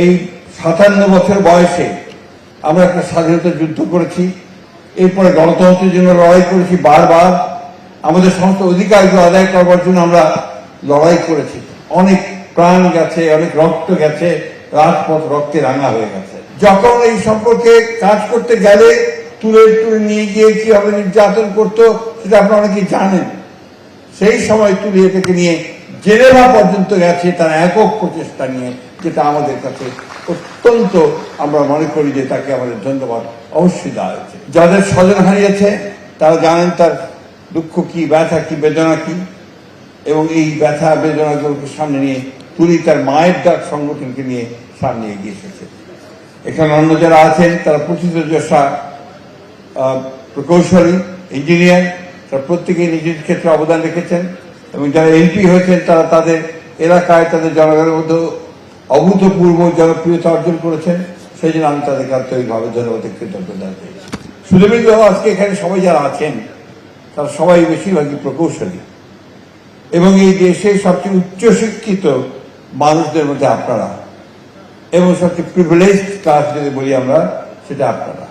এই 57 বছর বয়সে আমরা একটা স্বাধীনতা যুদ্ধ করেছি, এরপরে গণতন্ত্রের জন্য লড়াই করেছি বারবার, আমাদের সমস্ত অধিকারগুলো আদায় করবার জন্য আমরা লড়াই করেছি, অনেক প্রাণ গেছে, অনেক রক্ত গেছে, রাজপথ রক্তে রাঙা হয়ে গেছে। যখন এই সম্পর্কে কাজ করতে গেলে তুলে তুলে নিয়ে গিয়ে কিভাবে নির্যাতন করতো সেটা আপনারা অনেকেই জানেন। সেই সময় তুলে থেকে নিয়ে জেনেভা পর্যন্ত গেছে তার একক প্রচেষ্টা নিয়ে, যেটা আমাদের কাছে অত্যন্ত আমরা মনে করি যে তাকে আমাদের ধন্যবাদ অবশ্যই দেওয়া হয়েছে। যাদের স্বজন হারিয়েছে তারা জানেন তার দুঃখ কি, ব্যথা কি, বেদনা কি, এবং এই ব্যথা বেদনাগুলোকে সামনে নিয়ে তুলি তার মায়ের ডাক সংগঠনকে নিয়ে সামনে এগিয়ে এসেছে। এখানে অন্য যারা আছেন তারা প্রথিতযশা প্রকৌশলী, ইঞ্জিনিয়ার, তারা প্রত্যেকেই নিজের ক্ষেত্রে অবদান রেখেছেন, এবং যারা এমপি হয়েছেন তারা তাদের এলাকায় তাদের জনগণের মধ্যে অভূতপূর্ব জনপ্রিয়তা অর্জন করেছেন। সেই জন্য আমি তাদেরকে আন্তরিকভাবে ধন্যবাদ কৃতজ্ঞতা জানাই। সুধীবৃন্দ, আজকে এখানে সবাই যারা আছেন তারা সবাই বেশিরভাগই প্রকৌশলী, এবং এই দেশের সবচেয়ে উচ্চশিক্ষিত মানুষদের মধ্যে আপনারা, এবং সবচেয়ে প্রিভিলেজড ক্লাস যদি বলি আমরা সেটা আপনারা।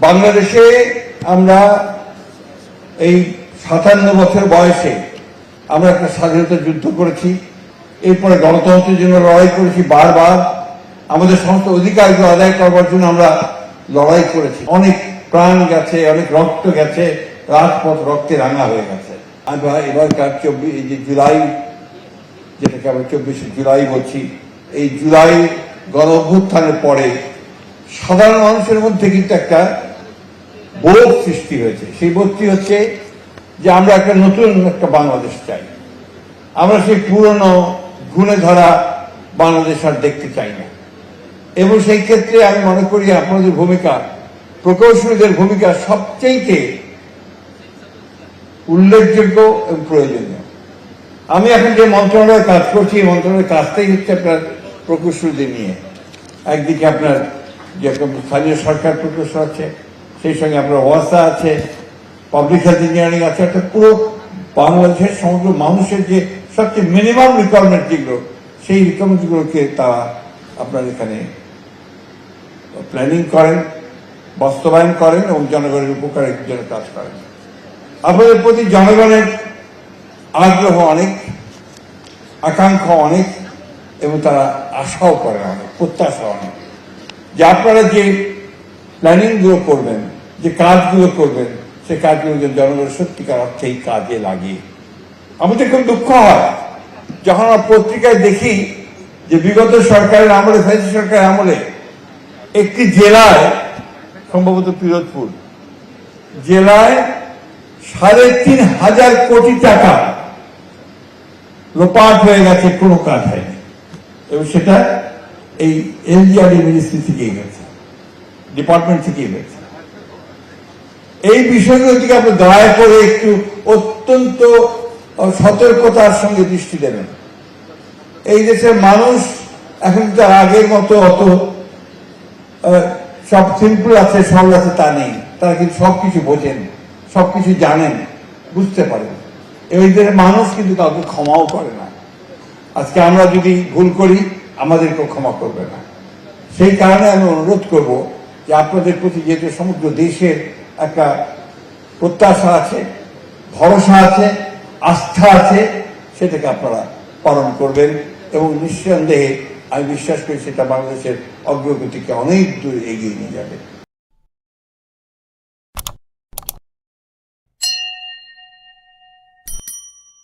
বাংলাদেশে আমরা এই 57 বছর বয়সে আমরা একটা স্বাধীনতা যুদ্ধ করেছি, এরপরে গণতন্ত্রের জন্য লড়াই করেছি বারবার, আমাদের সমস্ত অধিকারগুলো আদায় করবার জন্য আমরা লড়াই করেছি, অনেক প্রাণ গেছে, অনেক রক্ত গেছে, রাজপথ রক্তে রাঙা হয়ে গেছে। আমরা এবারকার 24 জুলাই, যেটাকে আমরা 24 জুলাই বলছি, এই জুলাই গণ অভ্যুত্থানের পরে সাধারণ মানুষের মধ্যে কিন্তু একটা বোধ সৃষ্টি হয়েছে। সেই বোধটি হচ্ছে যে আমরা একটা নতুন একটা বাংলাদেশ চাই, আমরা সেই পুরনো ঘুণে ধরা বাংলাদেশ আর দেখতে চাই না। এবং সেই ক্ষেত্রে আমি মনে করি আপনাদের ভূমিকা, প্রকৌশলীদের ভূমিকা সবচেয়ে উল্লেখযোগ্য এবং প্রয়োজনীয়। আমি এখন যে মন্ত্রণালয়ে কাজ করছি, এই মন্ত্রণালয়ের কাজটাই হচ্ছে আপনার প্রকৌশলীদের নিয়ে। একদিকে আপনার যে স্থানীয় সরকার প্রকৌশল আছে, সেই সঙ্গে আপনার ওয়াসা আছে, পাবলিক হেলথ ইঞ্জিনিয়ারিং আছে, অর্থাৎ পুরো বাংলাদেশের সমগ্র মানুষের যে সবচেয়ে মিনিমাম রিকোয়ারমেন্ট যেগুলো, সেই রিকোয়ারমেন্টগুলোকে তারা আপনার এখানে প্ল্যানিং করেন, বাস্তবায়ন করেন এবং জনগণের উপকারের জন্য কাজ করেন। আপনাদের প্রতি জনগণের আগ্রহ অনেক, আকাঙ্ক্ষা অনেক, এবং তারা আশাও করেন অনেক, প্রত্যাশা অনেক, যে আপনারা যে প্ল্যানিংগুলো করবেন, যে কাজগুলো করবেন, সে কাজগুলো যেন জনগণের সত্যিকার অর্থে এই কাজে লাগে। আমাদের খুব দুঃখ হয় যখন আমরা পত্রিকায় দেখি যে বিগত সরকারের আমলে, ফ্যাসিস্ট সরকারের আমলে একটি জেলায়, সম্ভবত পিরোজপুর জেলায় 3,500 কোটি টাকা লোপাট হয়ে গেছে, কোনো কাজ হয়নি, এবং সেটা এই এলজিআরডি মিনিস্ট্রি থেকেই গেছে, ডিপার্টমেন্ট থেকেই গেছে। এই বিষয়গুলোর দিকে আপনি দয়া করে একটু অত্যন্ত সতর্কতার সঙ্গে দৃষ্টি দেবেন। এই দেশের মানুষ এখন তার আগের মতো অত সব সিম্পল আছে, সহজ আছে তা নেই। তারা কিন্তু সবকিছু বোঝেন, সবকিছু জানেন, বুঝতে পারেন। এই দেশের মানুষ কিন্তু কাউকে ক্ষমাও করে না। আজকে আমরা যদি ভুল করি আমাদেরকেও ক্ষমা করবে না। সেই কারণে আমি অনুরোধ করব যে আপনাদের প্রতি যেহেতু সমগ্র দেশের একটা প্রত্যাশা আছে, ভরসা আছে, আস্থা আছে, সেটাকে আপনারা পালন করবেন, এবং নিঃসন্দেহে আমি বিশ্বাস করি সেটা বাংলাদেশের অগ্রগতিকে অনেক দূর এগিয়ে নিয়ে যাবে।